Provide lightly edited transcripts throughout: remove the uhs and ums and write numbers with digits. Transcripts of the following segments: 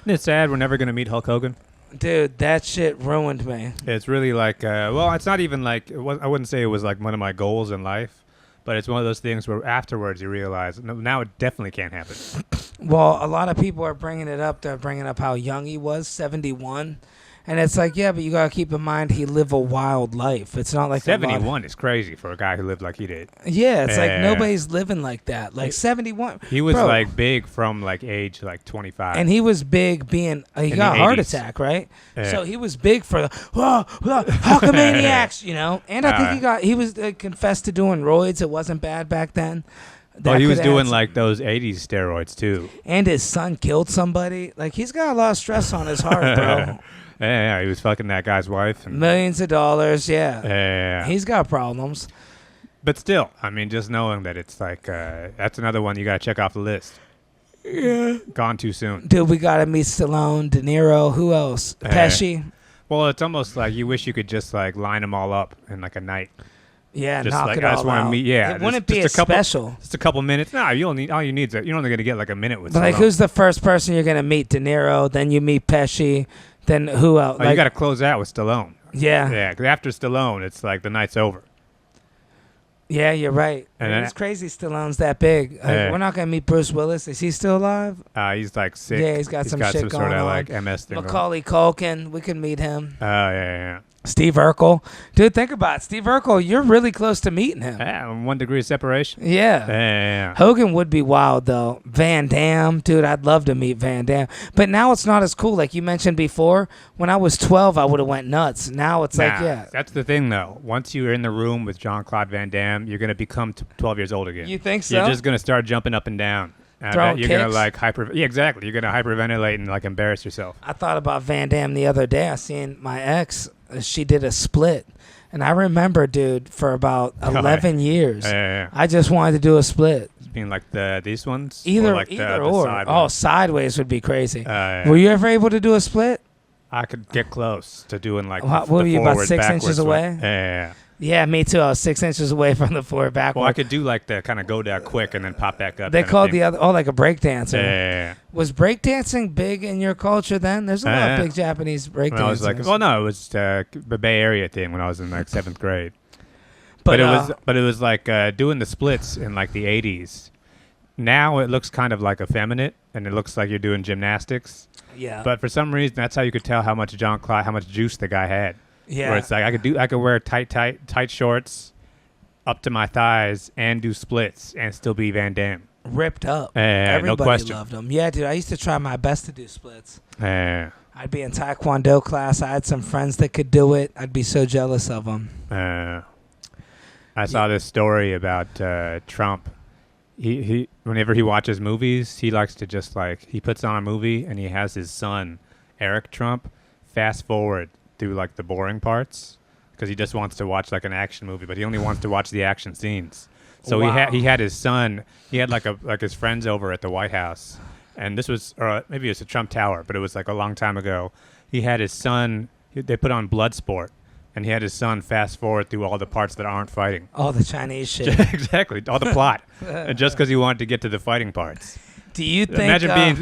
Isn't it sad we're never going to meet Hulk Hogan? Dude, that shit ruined me. It's really like, it's not even like, I wouldn't say it was like one of my goals in life, but it's one of those things where afterwards you realize, no, now it definitely can't happen. Well, a lot of people are bringing it up. They're bringing up how young he was, 71. And it's like, yeah, but you got to keep in mind he lived a wild life. It's not like 71 is crazy for a guy who lived like he did. Yeah, it's like nobody's living like that. Like 71. He was like big from like age like 25. And he was big being, he got a heart attack, right? Yeah. So he was big for the Hulkamaniacs, you know? And I think he was confessed to doing roids. It wasn't bad back then. Well, he was doing like those 80s steroids too. And his son killed somebody. Like he's got a lot of stress on his heart, bro. Yeah, he was fucking that guy's wife. And millions of dollars, yeah. Yeah. He's got problems. But still, I mean, just knowing that it's like, that's another one you got to check off the list. Yeah. Gone too soon. Dude, we got to meet Stallone, De Niro, who else? Pesci. Well, it's almost like you wish you could just like line them all up in like a night. Yeah, just knock like, it all I just want out. to meet. Yeah, it wouldn't be a special. Just a couple minutes. No, you only all you need is you're only gonna get like a minute with. But like, who's the first person you're gonna meet? De Niro. Then you meet Pesci. Then who else? Oh, you got to close out with Stallone. Yeah. Yeah, 'cause after Stallone, it's like the night's over. Yeah, you're right. And it's crazy Stallone's that big. We're not going to meet Bruce Willis. Is he still alive? He's like sick. Yeah, he's got some shit some going sort of on. like MS thing. Macaulay Culkin. We can meet him. Oh, yeah. Steve Urkel. Dude, think about it. Steve Urkel, you're really close to meeting him. Yeah, 1 degree of separation. Yeah. Yeah. Hogan would be wild, though. Van Damme. Dude, I'd love to meet Van Damme. But now it's not as cool. Like you mentioned before, when I was 12, I would have went nuts. Now it's like, yeah. That's the thing, though. Once you're in the room with Jean-Claude Van Damme, you're going to become 12 years old again. You think so? You're just going to start jumping up and down. Throwing you're kicks? going to like Yeah, exactly. You're going to hyperventilate and like embarrass yourself. I thought about Van Damme the other day. I seen my ex. She did a split. And I remember, dude, for about 11 years, I just wanted to do a split. Being like these ones? Either or. Oh, sideways would be crazy. Yeah. Were you ever able to do a split? I could get close to doing like what the were you, about forward, 6 inches away? One. Yeah. Yeah, me too. I was 6 inches away from the forward backward. Well, I could do like the kind of go down quick and then pop back up. They called the other, like a breakdancer. Yeah. Was breakdancing big in your culture then? There's a lot of big Japanese breakdancers. I was like, no, it was the Bay Area thing when I was in like 7th grade. But it was like doing the splits in like the 80s. Now it looks kind of like effeminate, and it looks like you're doing gymnastics. Yeah. But for some reason, that's how you could tell how much how much juice the guy had. Yeah. Where it's like I could wear tight shorts up to my thighs and do splits and still be Van Damme. Ripped up. Everybody no question. Loved him. Yeah, dude. I used to try my best to do splits. I'd be in Taekwondo class. I had some friends that could do it. I'd be so jealous of them. I saw this story about Trump. He whenever he watches movies, he likes to just like he puts on a movie and he has his son Eric Trump fast forward through like the boring parts because he just wants to watch like an action movie, but he only wants to watch the action scenes. So he had his son. He had like his friends over at the White House, and this was or maybe it was the Trump Tower, but it was like a long time ago. He had his son. They put on Bloodsport. And he had his son fast forward through all the parts that aren't fighting. All the Chinese shit. Exactly. All the plot. And just because he wanted to get to the fighting parts. Do you think...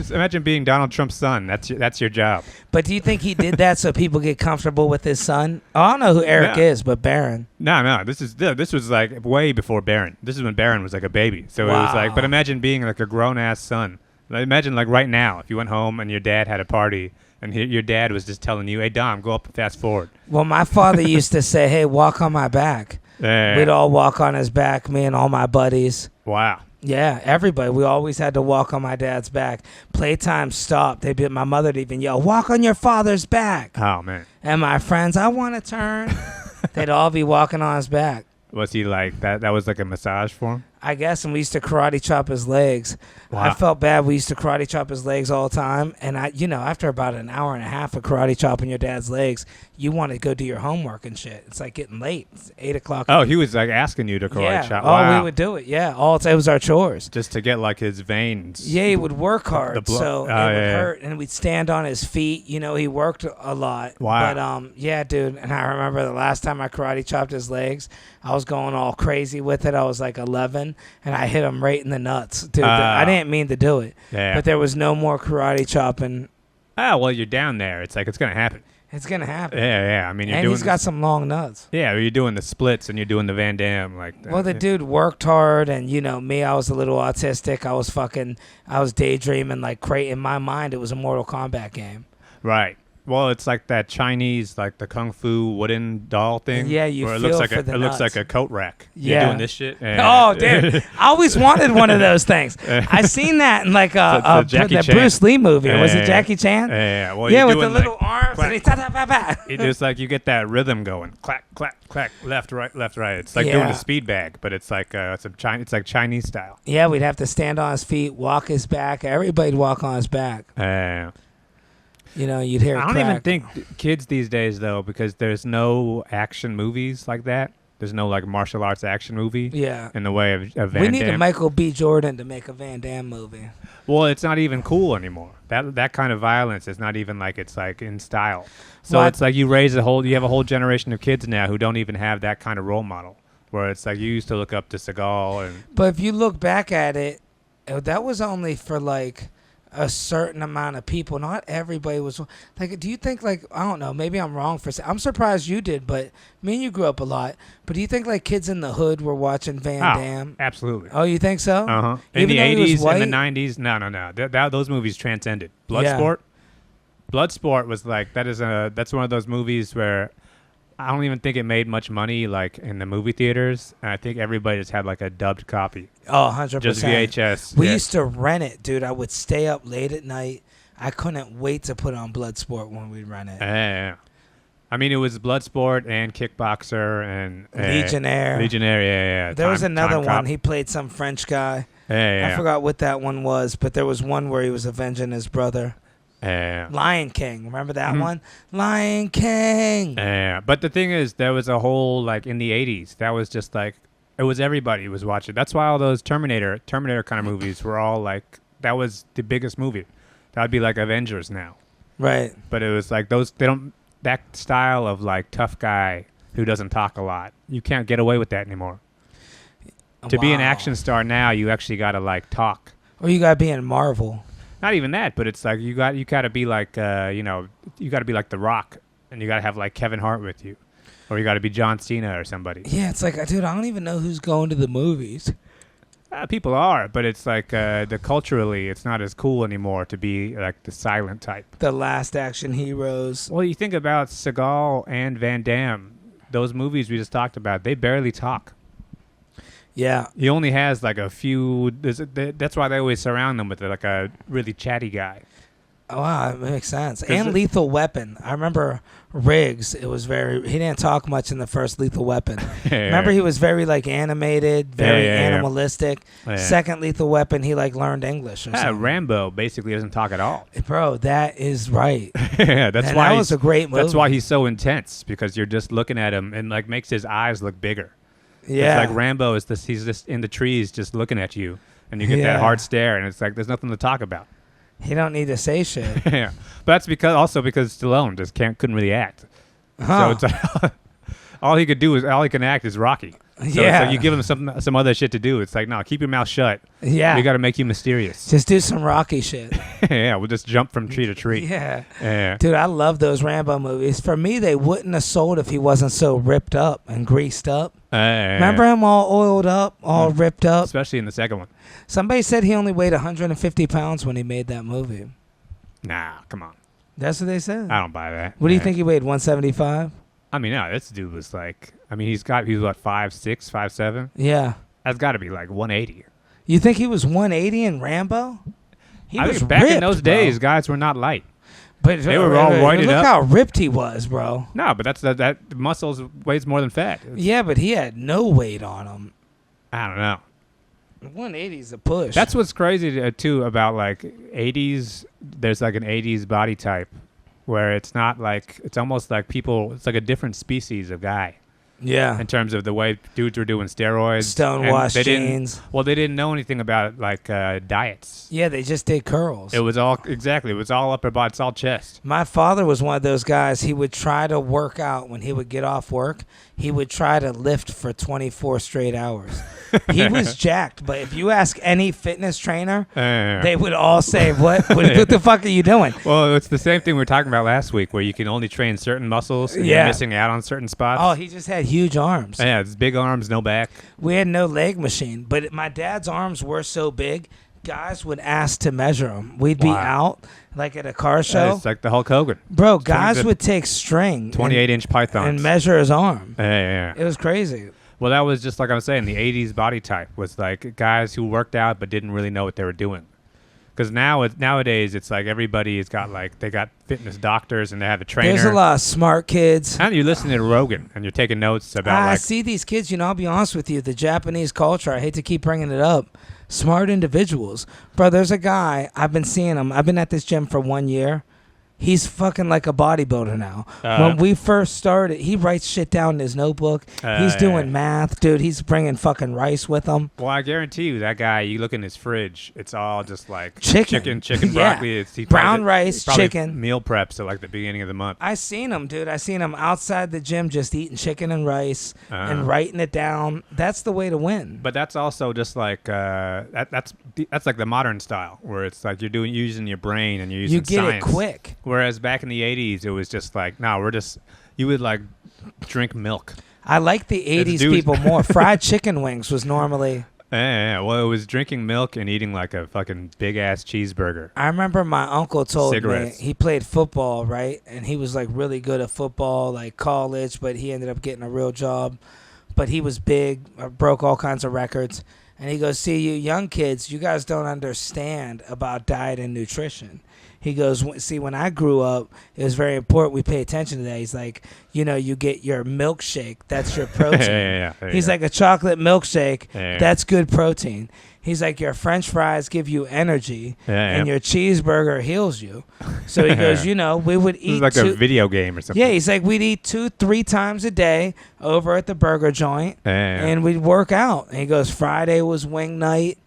Imagine being Donald Trump's son. That's your job. But do you think he did that so people get comfortable with his son? Oh, I don't know who Eric is, but Barron. No. This was like way before Barron. This is when Barron was like a baby. So it was like... But imagine being like a grown-ass son. Imagine like right now, if you went home and your dad had a party... And your dad was just telling you, hey, Dom, go up and fast forward. Well, my father used to say, hey, walk on my back. We'd all walk on his back, me and all my buddies. Wow. Yeah, everybody. We always had to walk on my dad's back. Playtime stopped. My mother would even yell, walk on your father's back. Oh, man. And my friends, I want to turn. They'd all be walking on his back. Was he like that? That was like a massage for him? I guess, and we used to karate chop his legs. Wow. I felt bad. We used to karate chop his legs all the time. And after about an hour and a half of karate chopping your dad's legs, you want to go do your homework and shit. It's like getting late. It's 8 o'clock. Oh, he was like asking you to karate chop. Wow. We would do it. Yeah. It was our chores. Just to get like his veins. Yeah, he would work hard. It would hurt. And we'd stand on his feet. He worked a lot. Wow. But yeah, dude. And I remember the last time I karate chopped his legs, I was going all crazy with it. I was like 11. And I hit him right in the nuts. Dude, I didn't mean to do it. Yeah. But there was no more karate chopping oh, well, you're down there. It's like, it's going to happen. It's gonna happen. Yeah. I mean, you're And doing he's got some long nuts. Yeah, you're doing the splits and you're doing the Van Damme. Well, the dude worked hard, and me, I was a little autistic. I was daydreaming, like, in my mind, it was a Mortal Kombat game. Right. Well, it's like that Chinese, like the kung fu wooden doll thing. Yeah, you where feel it for looks the like nuts. a coat rack. Yeah. You're doing this shit. Oh, dude. I always wanted one of those things. I seen that in like the Jackie the Chan. Bruce Lee movie. Was Yeah. it Jackie Chan? Yeah. Well, Yeah, you're with the doing little like, arms clack, and he ta-ta-ba-ba. it's like you get that rhythm going. Clack, clack, clack. Left, right, left, right. It's like Yeah. doing a speed bag, but it's like it's like Chinese style. Yeah, we'd have to stand on his feet, walk his back. Everybody'd walk on his back. You'd hear it I don't crack. even think kids these days, though, because there's no action movies like that. There's no like martial arts action movie. Yeah. In the way of Van We need Damme. a Michael B. Jordan to make a Van Damme movie. Well, it's not even cool anymore. That kind of violence is not even like it's like in style. So Well, it's like you have a whole generation of kids now who don't even have that kind of role model. Where it's like you used to look up to Seagal and But if you look back at it, that was only for like a certain amount of people. Not everybody was like. Do you think like I don't know? Maybe I'm wrong I'm surprised you did, but me and you grew up a lot. But do you think like kids in the hood were watching Van Damme? Absolutely. Oh, you think so? In the though he was 80s and the white? 90s, no. Those movies transcended. Yeah. Bloodsport was like that's one of those movies where I don't even think it made much money like in the movie theaters. And I think everybody just had like a dubbed copy. Oh, 100%. Just VHS. We Yeah. used to rent it, dude. I would stay up late at night. I couldn't wait to put on Bloodsport when we'd rent it. Yeah. I mean, it was Bloodsport and Kickboxer and Legionnaire. Yeah. There was another Time one. Cop. He played some French guy. Yeah. I forgot what that one was, but there was one where he was avenging his brother. Yeah. Lion King. Remember that Mhm. one? Lion King. Yeah. But the thing is, there was a whole like in the 80s. That was just like it was everybody was watching. That's why all those Terminator kind of movies were all like that was the biggest movie. That would be like Avengers now. Right. But it was like that style of like tough guy who doesn't talk a lot. You can't get away with that anymore. To be an Wow. action star now, you actually got to like talk. Or you got to be in Marvel. Not even that, but it's like you got to be like you got to be like The Rock, and you got to have like Kevin Hart with you, or you got to be John Cena or somebody. Yeah, it's like, dude, I don't even know who's going to the movies. People are, but it's like culturally, it's not as cool anymore to be like the silent type. The Last Action Heroes. Well, you think about Seagal and Van Damme, those movies we just talked about, they barely talk. Yeah. He only has like a few. That's why they always surround them with like a really chatty guy. Oh, wow, it makes sense. And Lethal Weapon. I remember Riggs. He didn't talk much in the first Lethal Weapon. Remember, he was very like animated, very animalistic. Yeah. Second Lethal Weapon, he like learned English or something. Rambo basically doesn't talk at all. Bro, that is right. Yeah, that's And why that was a great movie. That's why he's so intense because you're just looking at him and like makes his eyes look bigger. Yeah. It's like Rambo is this. He's just in the trees, just looking at you, and you get Yeah. that hard stare, and it's like there's nothing to talk about. He don't need to say shit. Yeah, but that's because Stallone just couldn't really act. Huh. So it's all he can act is Rocky. So it's Yeah. like you give him some other shit to do. It's like, no, keep your mouth shut. Yeah. We got to make you mysterious. Just do some Rocky shit. Yeah, we'll just jump from tree to tree. Yeah. Yeah. Dude, I love those Rambo movies. For me, they wouldn't have sold if he wasn't so ripped up and greased up. Remember him all oiled up, all ripped up? Especially in the second one. Somebody said he only weighed 150 pounds when he made that movie. Nah, come on. That's what they said. I don't buy that. What do you think he weighed, 175? I mean, no, this dude was like, he's what, 5'6", 5'7"? Yeah. That's got to be like 180. You think he was 180 in Rambo? He I was think back in ripped, those bro. days, guys were not light. But They were all roided look up. how ripped he was, bro. No, but that muscles weighs more than fat. Yeah, but he had no weight on him. I don't know. 180 is a push. That's what's crazy too about like 80s. There's like an 80s body type where it's not like it's almost like people. It's like a different species of guy. Yeah. in terms of the way dudes were doing steroids. Stonewashed jeans. Well, they didn't know anything about like diets. Yeah, they just did curls. It was all upper body, it's all chest. My father was one of those guys. He would try to work out when he would get off work. He would try to lift for 24 straight hours. He was jacked, but if you ask any fitness trainer, they would all say, what the fuck are you doing? Well, it's the same thing we were talking about last week, where you can only train certain muscles and you're missing out on certain spots. Oh, he just had huge arms. Yeah, it's big arms, no back. We had no leg machine, but my dad's arms were so big, guys would ask to measure them. We'd be out, like at a car show. It's like the Hulk Hogan. Bro, guys would take string. 28-inch pythons. And measure his arm. Yeah. It was crazy. Well, that was just like I was saying, the 80s body type was like guys who worked out but didn't really know what they were doing. Because nowadays, it's like everybody's got like, they got fitness doctors and they have a trainer. There's a lot of smart kids. And you're listening to Rogan and you're taking notes about I see these kids, I'll be honest with you, the Japanese culture, I hate to keep bringing it up, smart individuals. Bro, there's a guy, I've been seeing him, I've been at this gym for 1 year. He's fucking like a bodybuilder now. When we first started, he writes shit down in his notebook. He's doing math. Dude, he's bringing fucking rice with him. Well, I guarantee you, that guy, you look in his fridge, it's all just like chicken broccoli. It's brown rice, chicken. Meal preps at like the beginning of the month. I seen him, dude. I seen him outside the gym just eating chicken and rice and writing it down. That's the way to win. But that's also just like, that's like the modern style, where it's like you're using your brain and you're using science. You get it quick. Whereas back in the 80s, it was just like, you would like drink milk. I like the 80s people more. Fried chicken wings was normally. Yeah. Well, it was drinking milk and eating like a fucking big ass cheeseburger. I remember my uncle told me he played football, right? And he was like really good at football, like college, but he ended up getting a real job. But he was big, broke all kinds of records. And he goes, see, you young kids, you guys don't understand about diet and nutrition. He goes, see, when I grew up, it was very important we pay attention to that. He's like, you get your milkshake. That's your protein. He's like, a chocolate milkshake, that's good protein. He's like, your French fries give you energy, and your cheeseburger heals you. So he goes, we would eat. It's like a video game or something. Yeah, he's like, we'd eat 2-3 times a day over at the burger joint, and we'd work out. And he goes, Friday was wing night.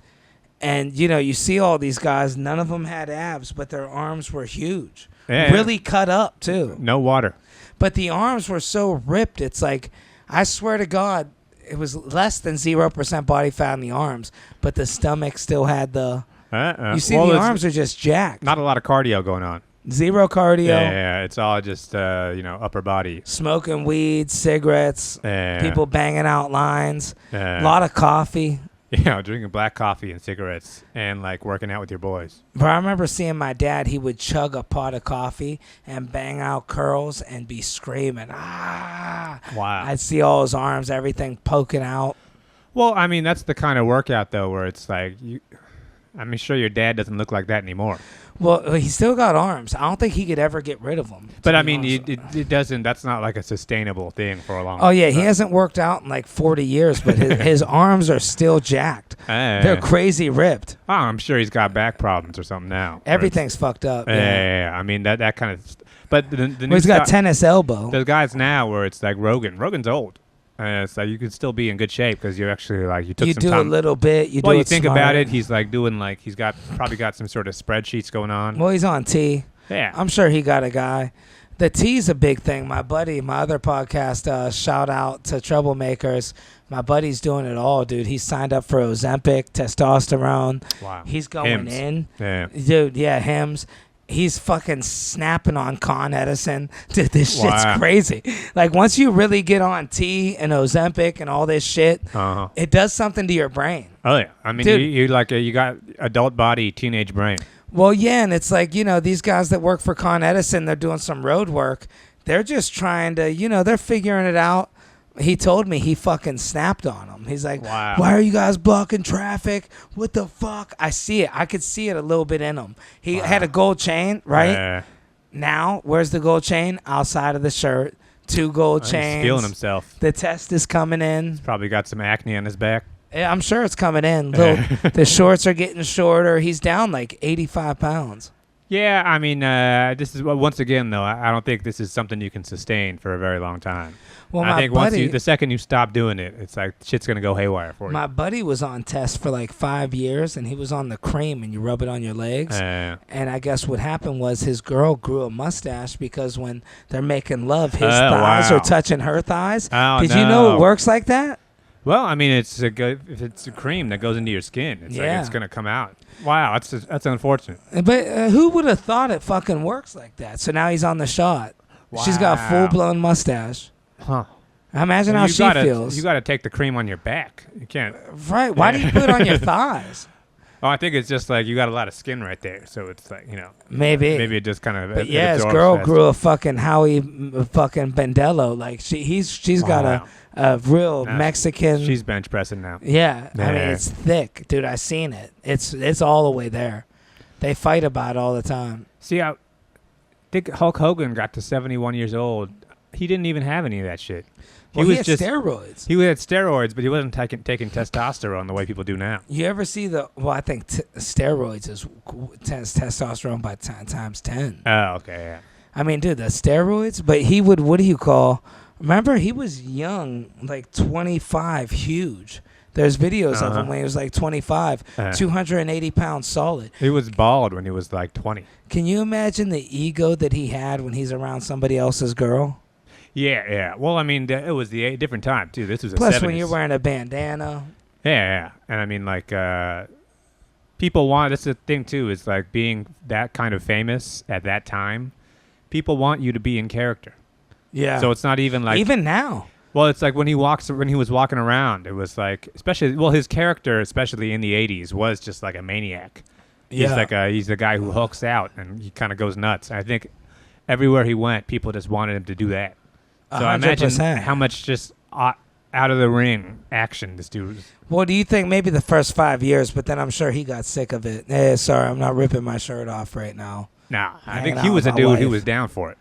And, you see all these guys, none of them had abs, but their arms were huge. Really cut up, too. No water. But the arms were so ripped, it's like, I swear to God, it was less than 0% body fat in the arms, but the stomach still had the... You see, the arms are just jacked. Not a lot of cardio going on. Zero cardio. Yeah, it's all just, upper body. Smoking weed, cigarettes, people banging out lines, a lot of coffee. Drinking black coffee and cigarettes and like working out with your boys. But I remember seeing my dad, he would chug a pot of coffee and bang out curls and be screaming, ah. Wow. I'd see all his arms, everything poking out. Well, I mean, that's the kind of workout, though, where it's like, sure your dad doesn't look like that anymore. Well, he still got arms. I don't think he could ever get rid of them. But, it doesn't, that's not like a sustainable thing for a long time. Oh, yeah, he hasn't worked out in like 40 years, but his arms are still jacked. They're crazy ripped. Oh, I'm sure he's got back problems or something now. Everything's fucked up. Yeah. I mean, that kind of, but he's got tennis elbow. The guys now where it's like Rogan's old. So you could still be in good shape because you're actually like you took some time. You do a little bit. You think about it. He's like doing like he's probably got some sort of spreadsheets going on. Well, he's on T. Yeah, I'm sure he got a guy. The T's a big thing. My buddy, my other podcast, shout out to Troublemakers. My buddy's doing it all, dude. He's signed up for Ozempic, testosterone. Wow. He's going in. Yeah. Dude, yeah, Hims. He's fucking snapping on Con Edison. Dude, this shit's crazy. Like, once you really get on T and Ozempic and all this shit, it does something to your brain. Oh, yeah. I mean, dude, you got adult body, teenage brain. Well, yeah, and it's like, these guys that work for Con Edison, they're doing some road work. They're just trying to, they're figuring it out. He told me he fucking snapped on him. He's like, wow. Why are you guys blocking traffic? What the fuck? I see it. I could see it a little bit in him. He had a gold chain, right? Now, where's the gold chain? Outside of the shirt. 2 gold chains. He's feeling himself. The test is coming in. He's probably got some acne on his back. Yeah, I'm sure it's coming in. The shorts are getting shorter. He's down like 85 pounds. Yeah, I mean, this is once again though. I don't think this is something you can sustain for a very long time. Well, I think the second you stop doing it, it's like shit's gonna go haywire for you. My buddy was on test for like 5 years, and he was on the cream, and you rub it on your legs. And I guess what happened was his girl grew a mustache because when they're making love, his thighs are touching her thighs. Oh, Did you know it works like that? Well, I mean, if it's a cream that goes into your skin, it's like it's gonna come out. Wow, that's unfortunate. But who would have thought it fucking works like that? So now he's on the shot. Wow. She's got a full-blown mustache. Huh. Imagine how she feels. You got to take the cream on your back. You can't. Right. Why do you put it on your thighs? Oh, I think it's just like you got a lot of skin right there, so it's like maybe it just kind of. But yeah, his girl grew a fucking Howie fucking Bandello. Like she's got a real Mexican. She's bench pressing now. Yeah, I mean it's thick, dude. I seen it. It's all the way there. They fight about it all the time. See, I think Hulk Hogan got to 71 years old. He didn't even have any of that shit. He had steroids. He had steroids, but he wasn't taking testosterone the way people do now. You ever see I think steroids is testosterone by times 10. Oh, okay, yeah. I mean, dude, the steroids, but he would, what do you call, remember, he was young, like 25, huge. There's videos of him when he was like 25, 280 pounds solid. He was bald when he was like 20. Can you imagine the ego that he had when he's around somebody else's girl? Yeah. Well, I mean, it was a different time, too. This was the 70s. Plus, when you're wearing a bandana. Yeah. And I mean, like, people want, that's the thing, too, is like being that kind of famous at that time. People want you to be in character. Yeah. So it's not even like. Even now. Well, it's like when he was walking around, it was like, his character, especially in the 80s, was just like a maniac. Yeah. He's the guy who hooks out and he kind of goes nuts. I think everywhere he went, people just wanted him to do that. So 100%. Imagine how much just out of the ring action this dude was. Well, do you think maybe the first 5 years, but then I'm sure he got sick of it. Sorry, I'm not ripping my shirt off right now. No, I think he was a dude who was down for it.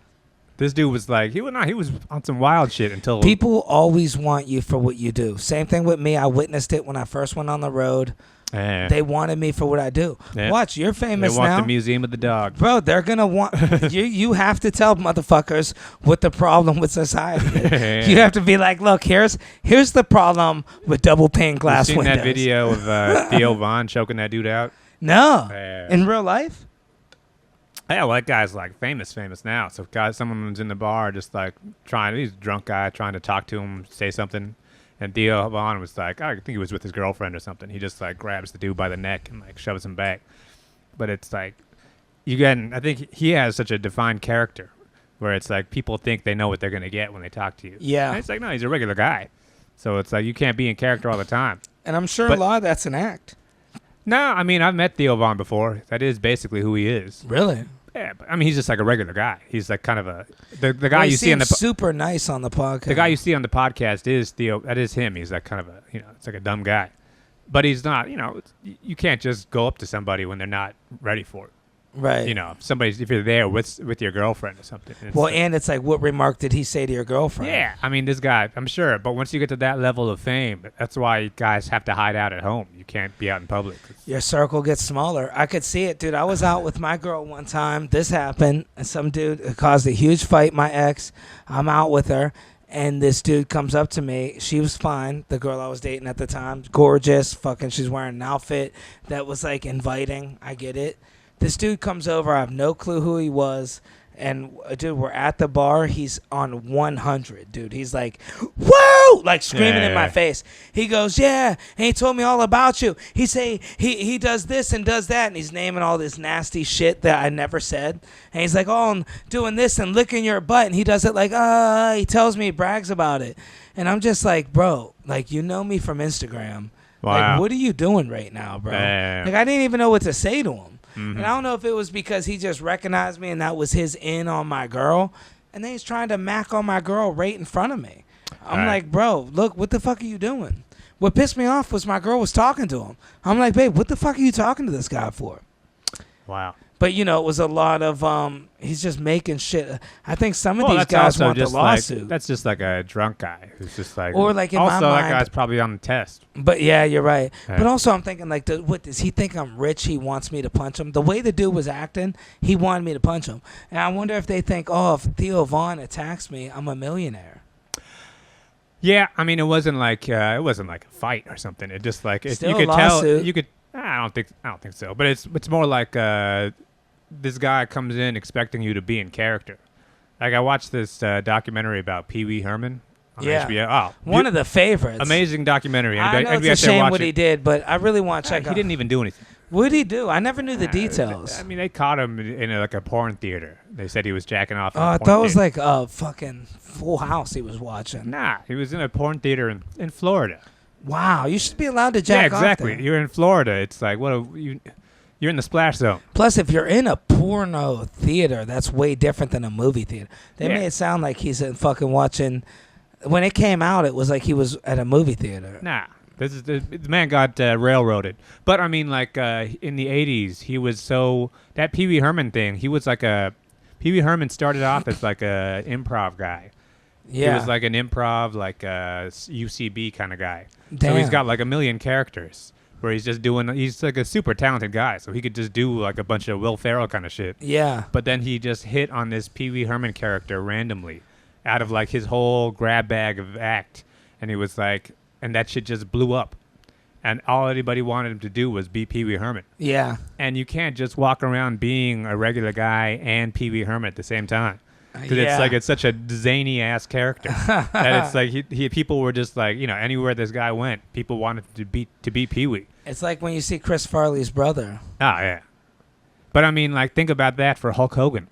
This dude was like, he was on some wild shit until... People always want you for what you do. Same thing with me. I witnessed it when I first went on the road. They wanted me for what I do. Watch, you're famous now. They want the Museum of the Dog. Bro, they're going to want... you have to tell motherfuckers what the problem with society is. You have to be like, look, here's the problem with double pane glass windows. You seen that video of Theo Von choking that dude out? No. In real life? Yeah, well, that guy's like famous now. So someone was in the bar just like he's a drunk guy trying to talk to him, say something. And Theo Von was like, I think he was with his girlfriend or something. He just like grabs the dude by the neck and like shoves him back. But it's like, I think he has such a defined character where it's like people think they know what they're going to get when they talk to you. Yeah. And it's like, no, he's a regular guy. So it's like you can't be in character all the time. And I'm sure a lot of that's an act. No, I mean, I've met Theo Von before. That is basically who he is. Really? Yeah, but I mean, he's just like a regular guy. He's like kind of the guy you see on the super nice on the podcast. The guy you see on the podcast is Theo. That is him. He's like kind of it's like a dumb guy, but he's not. You can't just go up to somebody when they're not ready for it. Right. If you're there with your girlfriend or something. And it's like, what remark did he say to your girlfriend? Yeah, I mean, this guy, I'm sure. But once you get to that level of fame, that's why guys have to hide out at home. You can't be out in public. Your circle gets smaller. I could see it, dude. I was out with my girl one time. This happened. And some dude caused a huge fight, my ex. I'm out with her. And this dude comes up to me. She was fine, the girl I was dating at the time. Gorgeous. Fucking, she's wearing an outfit that was like inviting. I get it. This dude comes over. I have no clue who he was. And, dude, we're at the bar. He's on 100, dude. He's like, whoa! Like screaming in my face. He goes, yeah. And he told me all about you. He say he does this and does that. And he's naming all this nasty shit that I never said. And he's like, oh, I'm doing this and licking your butt. And he does it like, he tells me, he brags about it. And I'm just like, bro, like, you know me from Instagram. Wow. Like, what are you doing right now, bro? Damn. Like, I didn't even know what to say to him. Mm-hmm. And I don't know if it was because he just recognized me and that was his in on my girl. And then he's trying to mac on my girl right in front of me. I'm like, bro, look, what the fuck are you doing? What pissed me off was my girl was talking to him. I'm like, babe, what the fuck are you talking to this guy for? Wow. But it was a lot of he's just making shit. I think some of these that's guys also want the just like lawsuit. that's just like a drunk guy who's just like. Or like in my also, that mind- guy's probably on the test. But yeah, you're right. Yeah. But also, I'm thinking like, what does he think I'm rich? He wants me to punch him. The way the dude was acting, he wanted me to punch him. And I wonder if they think, oh, if Theo Vaughn attacks me, I'm a millionaire. Yeah, I mean, it wasn't like a fight or something. It just like Still you could a tell. lawsuit. You could. I don't think so. But it's more like this guy comes in expecting you to be in character. Like I watched this documentary about Pee Wee Herman on Yeah. HBO. Oh, One of the favorites. amazing documentary. I know Anybody it's a out there shame watch what it? he did, but I really want to check He out. didn't even do anything. What did he do? I never knew the details. I mean, they caught him in like a porn theater. They said he was jacking off. Oh, in a I porn thought it was theater. like a fucking Full House he was watching. Nah, he was in a porn theater in Florida. Wow, you should be allowed to jack yeah, off exactly. there. You're in Florida. It's like you're in the splash zone. Plus, if you're in a porno theater, that's way different than a movie theater. They Yeah. made it sound like he's in fucking watching. When it came out, it was like he was at a movie theater. Nah, this is the man got railroaded. But I mean, like in the '80s, he was that Pee Wee Herman thing. He was like Pee Wee Herman started off as like a improv guy. Yeah, He was like an improv, like a UCB kind of guy. Damn. So he's got like a million characters where he's like a super talented guy. So he could just do like a bunch of Will Ferrell kind of shit. Yeah, But then he just hit on this Pee Wee Herman character randomly out of like his whole grab bag of act. And he was like, and that shit just blew up. And all anybody wanted him to do was be Pee Wee Herman. yeah. And you can't just walk around being a regular guy and Pee Wee Herman at the same time. Because it's such a zany ass character that it's like people were just like, anywhere this guy went, people wanted to be Pee Wee. It's like when you see Chris Farley's brother. Ah, yeah. But I mean, like, think about that for Hulk Hogan,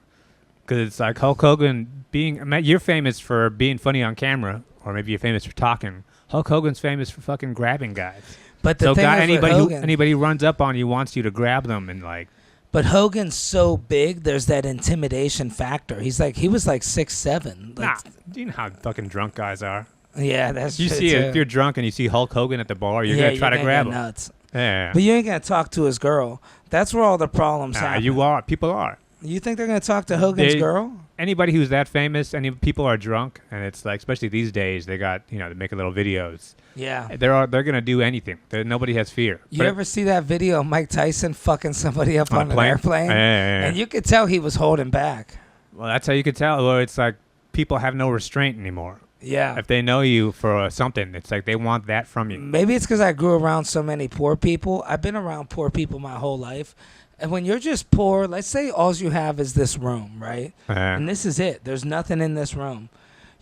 because it's like Hulk Hogan you're famous for being funny on camera, or maybe you're famous for talking. Hulk Hogan's famous for fucking grabbing guys. But the thing is with Hogan, anybody who runs up on you wants you to grab them and like. But Hogan's so big, there's that intimidation factor. He was like 6'7". Nah, do you know how fucking drunk guys are? Yeah, that's You true see too. If you're drunk and you see Hulk Hogan at the bar, you're gonna try to gonna grab go him. nuts. Yeah. But you ain't gonna talk to his girl. That's where all the problems happen. People are. You think they're gonna talk to Hogan's girl? Anybody who's that famous, people are drunk, and it's like, especially these days, they got they make little videos. Yeah. They're gonna do anything. Nobody has fear. You ever see that video of Mike Tyson fucking somebody up on an plane? airplane? Yeah. And you could tell he was holding back. Well, that's how you could tell. Well, it's like people have no restraint anymore. Yeah. If they know you for something, it's like they want that from you. Maybe it's because I grew around so many poor people. I've been around poor people my whole life. And when you're just poor, let's say all you have is this room, right? And this is it. There's nothing in this room.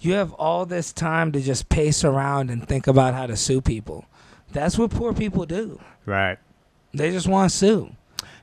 You have all this time to just pace around and think about how to sue people. That's what poor people do. Right. They just want to sue.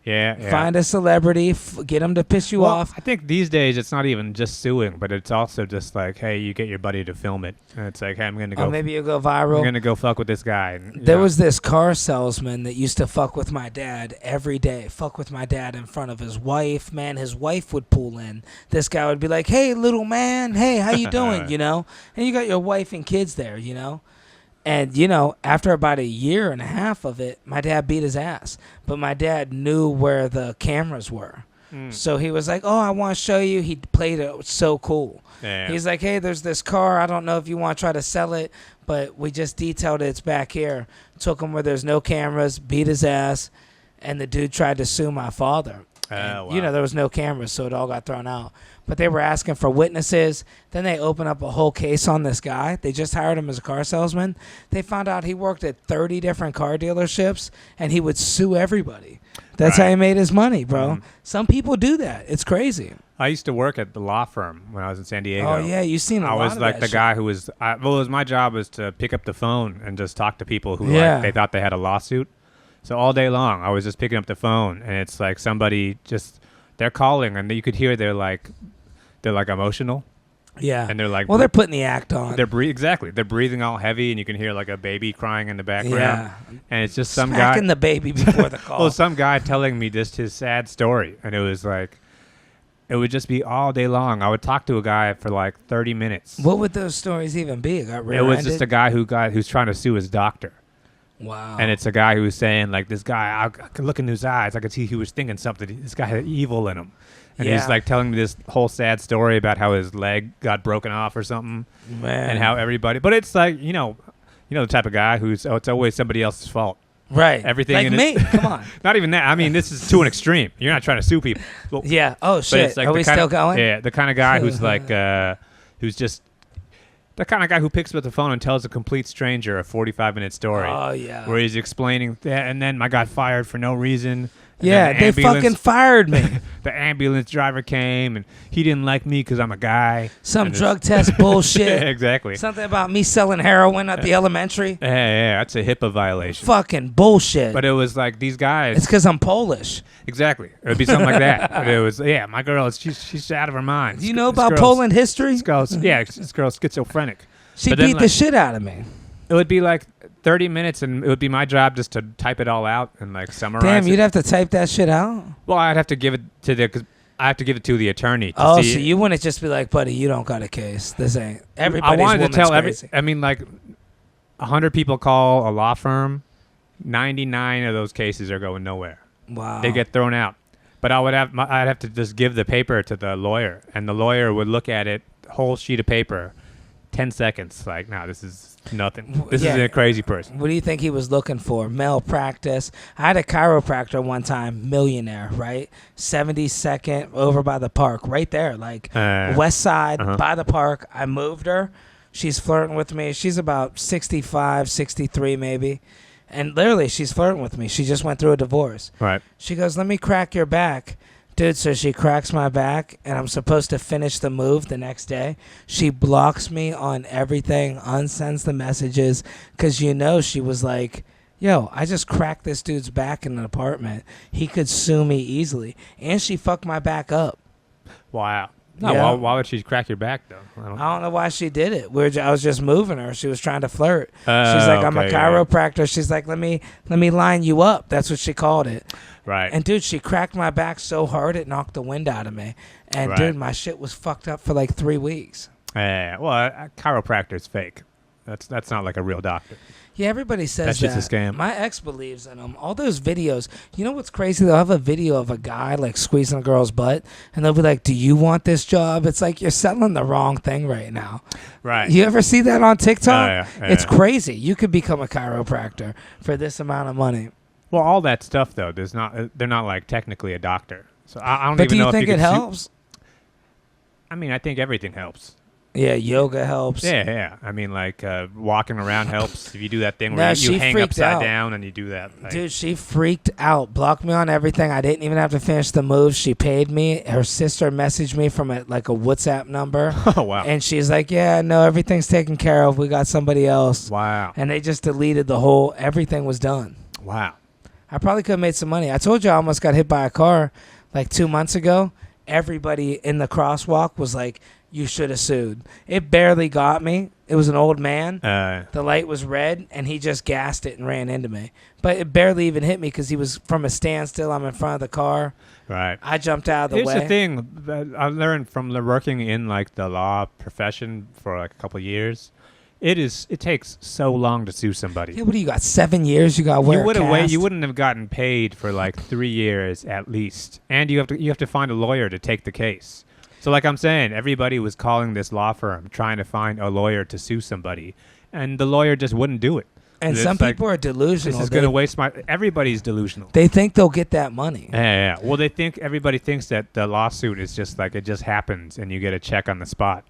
Yeah. Find a celebrity, get them to piss you off. I think these days it's not even just suing, but it's also just like, hey, you get your buddy to film it, and it's like, hey, I'm gonna go. Or maybe you'll go viral. I'm gonna go fuck with this guy. And, There was this car salesman that used to fuck with my dad every day. Fuck with my dad in front of his wife. Man, his wife would pull in. This guy would be like, hey, little man. Hey, how you doing? And you got your wife and kids there, And, after about a year and a half of it, my dad beat his ass. But my dad knew where the cameras were. So he was like, oh, I want to show you. He played it so cool. Yeah. He's like, hey, there's this car. I don't know if you want to try to sell it, but we just detailed it. It's back here. Took him where there's no cameras, beat his ass, and the dude tried to sue my father. Wow. There was no cameras, so it all got thrown out. But they were asking for witnesses. Then they opened up a whole case on this guy. They just hired him as a car salesman. They found out he worked at 30 different car dealerships, and he would sue everybody. That's how he made his money, bro. Some people do that. It's crazy. I used to work at the law firm when I was in San Diego. Oh, yeah, you've seen a lot of I was like that the shit. guy who was, it was my job was to pick up the phone and just talk to people who they thought they had a lawsuit. So all day long, I was just picking up the phone, and it's like somebody they're calling, and you could hear they're like emotional. Yeah. And they're like, well, they're putting the act on. Exactly. They're breathing all heavy, and you can hear like a baby crying in the background. Yeah. And it's just some Smacking guy. the baby before the call. Well, some guy telling me just his sad story, and it was like, it would just be all day long. I would talk to a guy for like 30 minutes. What would those stories even be? It was just a guy who's trying to sue his doctor. Wow. And it's a guy who's saying, like, this guy, I could look into his eyes. I could see he was thinking something. This guy had evil in him. And he's, like, telling me this whole sad story about how his leg got broken off or something. Man. And how everybody... But it's like, you know the type of guy who's, it's always somebody else's fault. Right. Everything like in me. Come on. Not even that. I mean, this is to an extreme. You're not trying to sue people. Well, Yeah. Oh, shit. it's like Are we still going? Yeah, the kind of guy who's like, who's just... The kind of guy who picks up the phone and tells a complete stranger a 45-minute story. Oh, yeah. Where he's explaining, and then I got fired for no reason. Yeah, they fucking fired me. The ambulance driver came, and he didn't like me because I'm a guy. Some drug test bullshit. Yeah, exactly. Something about me selling heroin at the elementary. Yeah, that's a HIPAA violation. Fucking bullshit. But it was like these guys. It's because I'm Polish. Exactly. It would be something like that. But it was, my girl, she's out of her mind. Do you know about Poland history? This girl's schizophrenic. She But then, beat the shit out of me. It would be like 30 minutes, and it would be my job just to type it all out and like summarize. Damn, it. you'd have to type that shit out? Well, I'd have to give it to because I have to give it to the attorney. So see you wouldn't just be like, buddy, you don't got a case. This ain't. Everybody's I wanted to tell crazy. I mean, like 100 people call a law firm. 99 of those cases are going nowhere. Wow. They get thrown out. But I'd have to just give the paper to the lawyer, and the lawyer would look at it, whole sheet of paper, 10 seconds. Like, no, this is nothing. This is a crazy person. What do you think he was looking for? Malpractice. I had a chiropractor one time, millionaire, right? 72nd over by the park, right there, like west side by the park. I moved her. She's flirting with me. She's about 65, 63 maybe. And literally, she's flirting with me. She just went through a divorce. Right. She goes, let me crack your back. Dude, so she cracks my back, and I'm supposed to finish the move the next day. She blocks me on everything, unsends the messages, because she was like, yo, I just cracked this dude's back in an apartment. He could sue me easily. And she fucked my back up. Wow. No, Yeah. why would she crack your back, though? I don't know why she did it. I was just moving her. She was trying to flirt. She's like, I'm a chiropractor. She's like, let me line you up. That's what she called it. Right. And, dude, she cracked my back so hard it knocked the wind out of me. And, dude, my shit was fucked up for like 3 weeks. Well, a chiropractor's fake. That's not like a real doctor. Yeah, everybody says that's just a scam. My ex believes in them. All those videos. You know what's crazy? They'll have a video of a guy like squeezing a girl's butt, and they'll be like, "Do you want this job?" It's like you're selling the wrong thing right now. Right. You ever see that on TikTok? Yeah. It's crazy. You could become a chiropractor for this amount of money. Well, all that stuff though, they're not like technically a doctor. So I don't but even do know you think if you it helps? I mean, I think everything helps. Yeah, yoga helps. Yeah. I mean, like walking around helps. If you do that thing No, where she you hang freaked upside out. down and you do that. Like, Dude, she freaked out. Blocked me on everything. I didn't even have to finish the move. She paid me. Her sister messaged me from a WhatsApp number. Oh, wow. And she's like, yeah, no, everything's taken care of. We got somebody else. Wow. And they just deleted everything was done. Wow. I probably could have made some money. I told you I almost got hit by a car like 2 months ago. Everybody in the crosswalk was like, you should have sued. It barely got me. It was an old man. The light was red, and he just gassed it and ran into me. But it barely even hit me because he was from a standstill. I'm in front of the car. Right. I jumped out of the way. Here's the thing that I learned from working in like the law profession for like a couple of years. It takes so long to sue somebody. Yeah, what do you got? 7 years? You got to wear a cast? You wouldn't have gotten paid for like 3 years at least, and you have to find a lawyer to take the case. So like I'm saying, everybody was calling this law firm trying to find a lawyer to sue somebody, and the lawyer just wouldn't do it. And some people are delusional. This is going to waste my... Everybody's delusional. They think they'll get that money. Yeah. Well, everybody thinks that the lawsuit is just like it just happens and you get a check on the spot.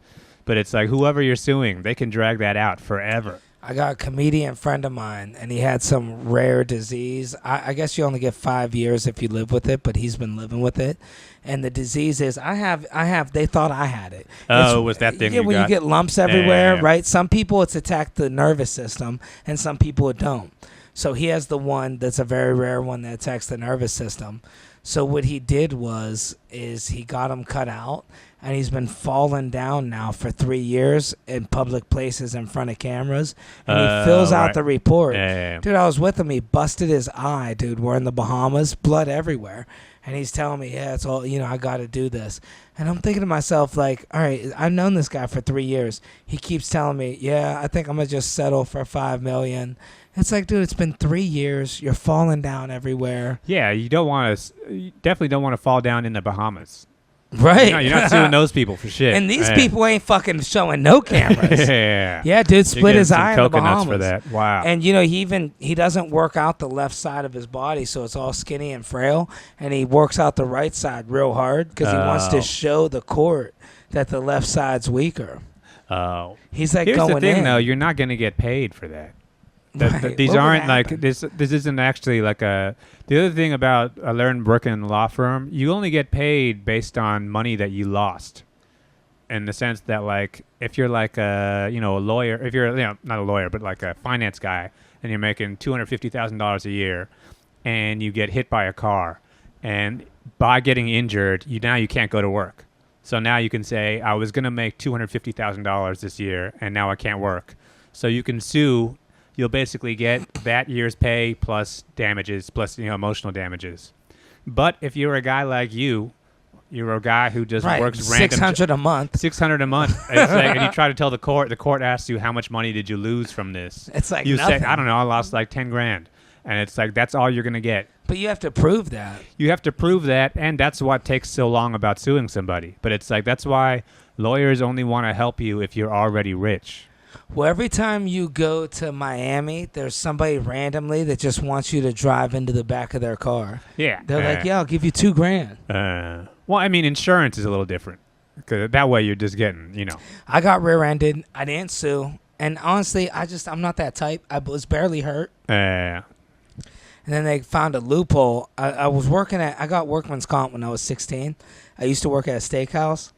But it's like whoever you're suing, they can drag that out forever. I got a comedian friend of mine, and he had some rare disease. I guess you only get 5 years if you live with it, but he's been living with it. And the disease is, they thought I had it. Oh, was that thing Yeah, you when got? you get lumps everywhere, Yeah. right? Some people it's attacked the nervous system, and some people it don't. So he has the one that's a very rare one that attacks the nervous system. So what he did is he got him cut out, and he's been falling down now for 3 years in public places in front of cameras, and he fills out the report. Yeah. Dude, I was with him. He busted his eye, dude. We're in the Bahamas, blood everywhere. And he's telling me, yeah, it's all, I got to do this. And I'm thinking to myself, like, all right, I've known this guy for 3 years. He keeps telling me, yeah, I think I'm going to just settle for $5 million. It's like, dude, it's been 3 years. You're falling down everywhere. Yeah, you definitely don't want to fall down in the Bahamas. Right. You're not suing those people for shit. And these people ain't fucking showing no cameras. Yeah, dude, split his eye in the coconuts Bahamas for that. Wow. And he doesn't work out the left side of his body, so it's all skinny and frail. And he works out the right side real hard because he wants to show the court that the left side's weaker. Oh, he's like, here's going the thing, in. though. You're not going to get paid for that. Right. These What would aren't like happen? this. This isn't actually like a. The other thing about I learned working in a law firm, you only get paid based on money that you lost. In the sense that, like, if you're like a lawyer, if you're not a lawyer but like a finance guy, and you're making $250,000 a year, and you get hit by a car, and by getting injured, you can't go to work. So now you can say, I was going to make $250,000 this year, and now I can't work. So you can sue. You'll basically get that year's pay plus damages, plus emotional damages. But if you're a guy like you're a guy who just works random. $600 a month. $600 a month. It's like, and you try to tell the court asks you how much money did you lose from this. It's like you nothing. say, I don't know, I lost like 10 grand. And it's like, that's all you're going to get. But you have to prove that. You have to prove that, and that's what takes so long about suing somebody. But it's like, that's why lawyers only want to help you if you're already rich. Well, every time you go to Miami, there's somebody randomly that just wants you to drive into the back of their car. Yeah. They're like, yeah, I'll give you $2,000. Well, I mean, insurance is a little different. Because that way you're just getting, I got rear-ended. I didn't sue. And honestly, I'm not that type. I was barely hurt. And then they found a loophole. I got workman's comp when I was 16. I used to work at a steakhouse.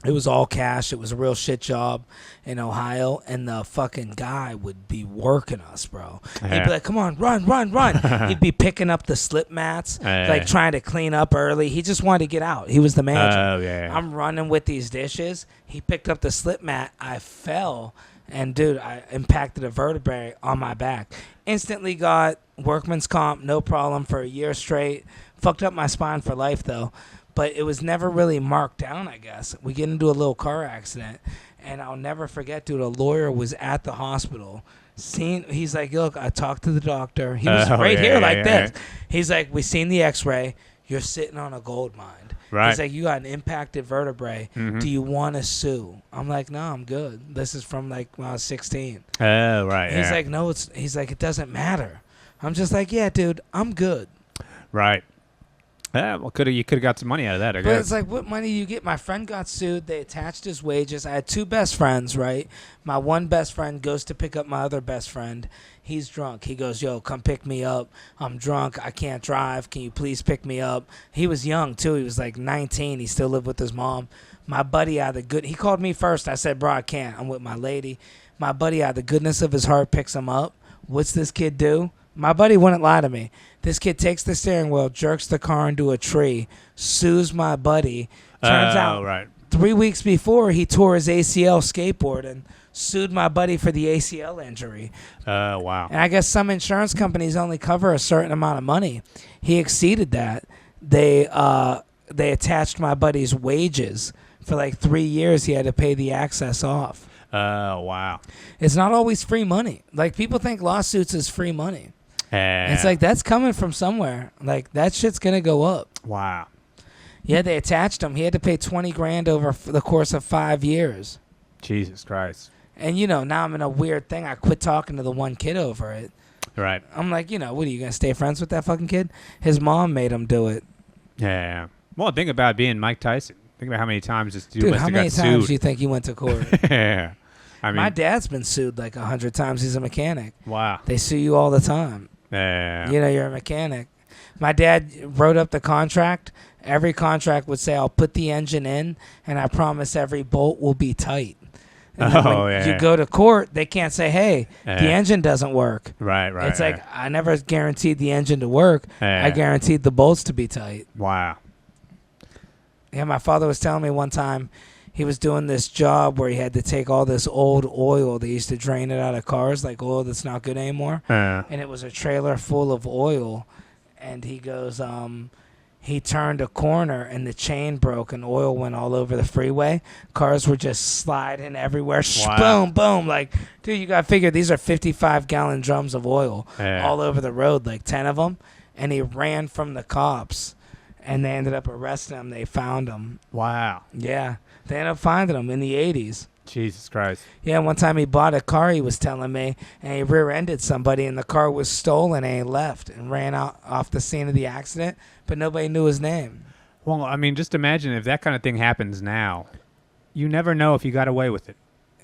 It was all cash. It was a real shit job in Ohio. And the fucking guy would be working us, bro. He'd be like, come on, run, run, run. He'd be picking up the slip mats, like trying to clean up early. He just wanted to get out. He was the manager. I'm running with these dishes. He picked up the slip mat. I fell. And, dude, I impacted a vertebrae on my back. Instantly got workman's comp, no problem, for a year straight. Fucked up my spine for life, though. But it was never really marked down, I guess. We get into a little car accident, and I'll never forget, dude, a lawyer was at the hospital. He's like, look, I talked to the doctor. He was this. He's like, we seen the x-ray. You're sitting on a gold mine. Right. He's like, you got an impacted vertebrae. Mm-hmm. Do you want to sue? I'm like, no, I'm good. This is from like when I was 16. Oh, right. He's like, no, he's like, it doesn't matter. I'm just like, yeah, dude, I'm good. Right. Well, you could have got some money out of that, I guess. But it's like, what money do you get? My friend got sued. They attached his wages. I had two best friends, right? My one best friend goes to pick up my other best friend. He's drunk. He goes, yo, come pick me up. I'm drunk. I can't drive. Can you please pick me up? He was young, too. He was like 19. He still lived with his mom. My buddy out of he called me first. I said, bro, I can't. I'm with my lady. My buddy out of the goodness of his heart picks him up. What's this kid do? My buddy wouldn't lie to me. This kid takes the steering wheel, jerks the car into a tree, sues my buddy. Turns out 3 weeks before, he tore his ACL skateboarding, sued my buddy for the ACL injury. Wow. And I guess some insurance companies only cover a certain amount of money. He exceeded that. They attached my buddy's wages. For like 3 years, he had to pay the access off. Wow. It's not always free money. Like, people think lawsuits is free money. It's like, that's coming from somewhere. Like, that shit's going to go up. Wow. Yeah, they attached him. He had to pay $20,000 over the course of 5 years. Jesus Christ. And, now I'm in a weird thing. I quit talking to the one kid over it. Right. I'm like, what are you going to stay friends with that fucking kid? His mom made him do it. Yeah. Well, think about being Mike Tyson. Think about how many times this dude how many times do you think you went to court? Yeah. I mean, my dad's been sued like 100 times. He's a mechanic. Wow. They sue you all the time. Yeah. You're a mechanic. My dad wrote up the contract. Every contract would say, I'll put the engine in, and I promise every bolt will be tight. And then when you go to court, they can't say, hey, the engine doesn't work. Right. It's like, I never guaranteed the engine to work. I guaranteed the bolts to be tight. Wow. Yeah, my father was telling me one time he was doing this job where he had to take all this old oil. They used to drain it out of cars, like oil that's not good anymore. And it was a trailer full of oil. And he goes, he turned a corner and the chain broke and oil went all over the freeway. Cars were just sliding everywhere. Wow. Boom, boom. Like, dude, you got to figure these are 55-gallon drums of oil all over the road, like 10 of them. And he ran from the cops, and they ended up arresting him. They found him. Wow. Yeah. They ended up finding him in the 80s. Jesus Christ. Yeah, one time he bought a car, he was telling me, and he rear-ended somebody, and the car was stolen, and he left and ran out off the scene of the accident, but nobody knew his name. Well, I mean, just imagine if that kind of thing happens now. You never know if you got away with it.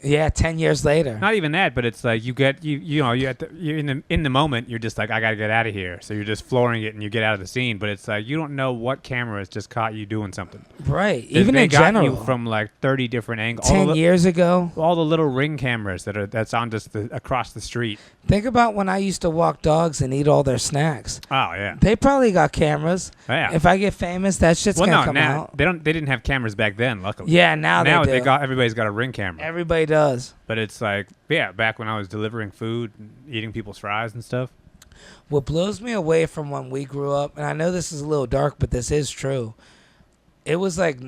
Yeah, 10 years later. Not even that, but it's like you're in the moment. You're just like, I gotta get out of here. So you're just flooring it and you get out of the scene. But it's like you don't know what camera has just caught you doing something. Right. Even they in got general, you from like 30 different angles. 10 years ago, all the little Ring cameras that's on just across the street. Think about when I used to walk dogs and eat all their snacks. Oh yeah. They probably got cameras. Yeah. If I get famous, that shit's gonna come out. They didn't have cameras back then, luckily. Yeah, now they do. Everybody's got a Ring camera. Everybody does. But it's like, yeah, back when I was delivering food and eating people's fries and stuff. What blows me away from when we grew up, and I know this is a little dark, but this is true. It was like,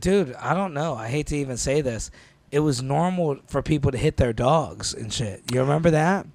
dude, I don't know. I hate to even say this. It was normal for people to hit their dogs and shit. You remember that?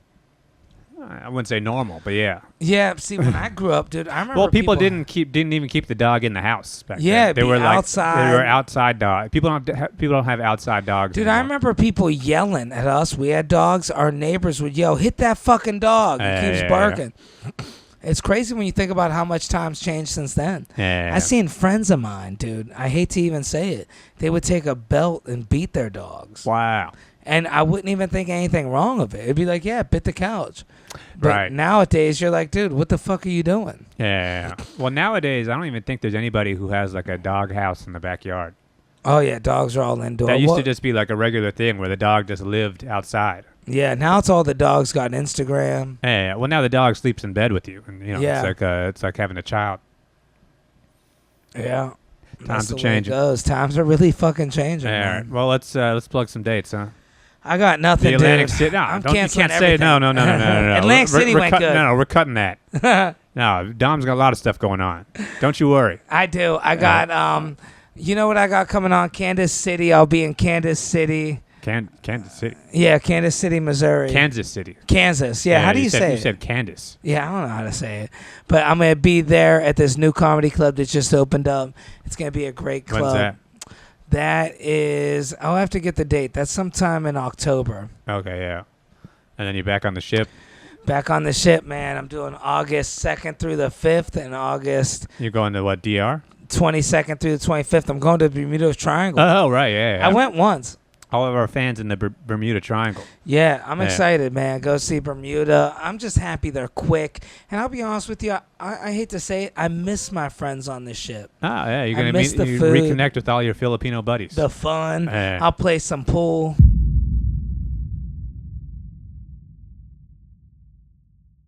I wouldn't say normal, but yeah. Yeah, see, when I grew up, dude, I remember. Well, people didn't even keep the dog in the house back then. They were outside. They were outside dogs. People don't have outside dogs. Dude, anymore. I remember people yelling at us. We had dogs. Our neighbors would yell, "Hit that fucking dog!" It keeps barking. Yeah. It's crazy when you think about how much time's changed since then. Yeah. I seen friends of mine, dude. I hate to even say it. They would take a belt and beat their dogs. Wow. And I wouldn't even think anything wrong of it. It'd be like, yeah, bit the couch. But right. Nowadays, you're like, dude, what the fuck are you doing? Yeah. Well, nowadays, I don't even think there's anybody who has like a dog house in the backyard. Oh, yeah, dogs are all indoor. That used to just be like a regular thing where the dog just lived outside. Yeah, now it's all the dogs got Instagram. Yeah. Well, now the dog sleeps in bed with you, and it's like having a child. Yeah. Times are changing. Times are really fucking changing. Yeah. Man. Well, let's plug some dates, huh? I got nothing. The Atlantic dude. City. No, I'm you can't canceling say no. Atlantic City went good. No, we're cutting that. No, Dom's got a lot of stuff going on. Don't you worry. I do. I got you know what I got coming on? Kansas City. I'll be in Kansas City. Kansas City. Yeah, Kansas City, Missouri. Kansas City. Kansas. Yeah. How do you say it? You said Candace. Yeah, I don't know how to say it, but I'm gonna be there at this new comedy club that just opened up. It's gonna be a great club. When's that? That is, I'll have to get the date. That's sometime in October. Okay, yeah. And then you're back on the ship? Back on the ship, man. I'm doing August 2nd through the 5th and August... You're going to what, DR? 22nd through the 25th. I'm going to the Bermuda Triangle. Oh, right, yeah. I went once. All of our fans in the Bermuda Triangle. Yeah, I'm excited, man. Go see Bermuda. I'm just happy they're quick. And I'll be honest with you, I hate to say it, I miss my friends on this ship. Oh, yeah, you're going to reconnect with all your Filipino buddies. The fun. Yeah. I'll play some pool.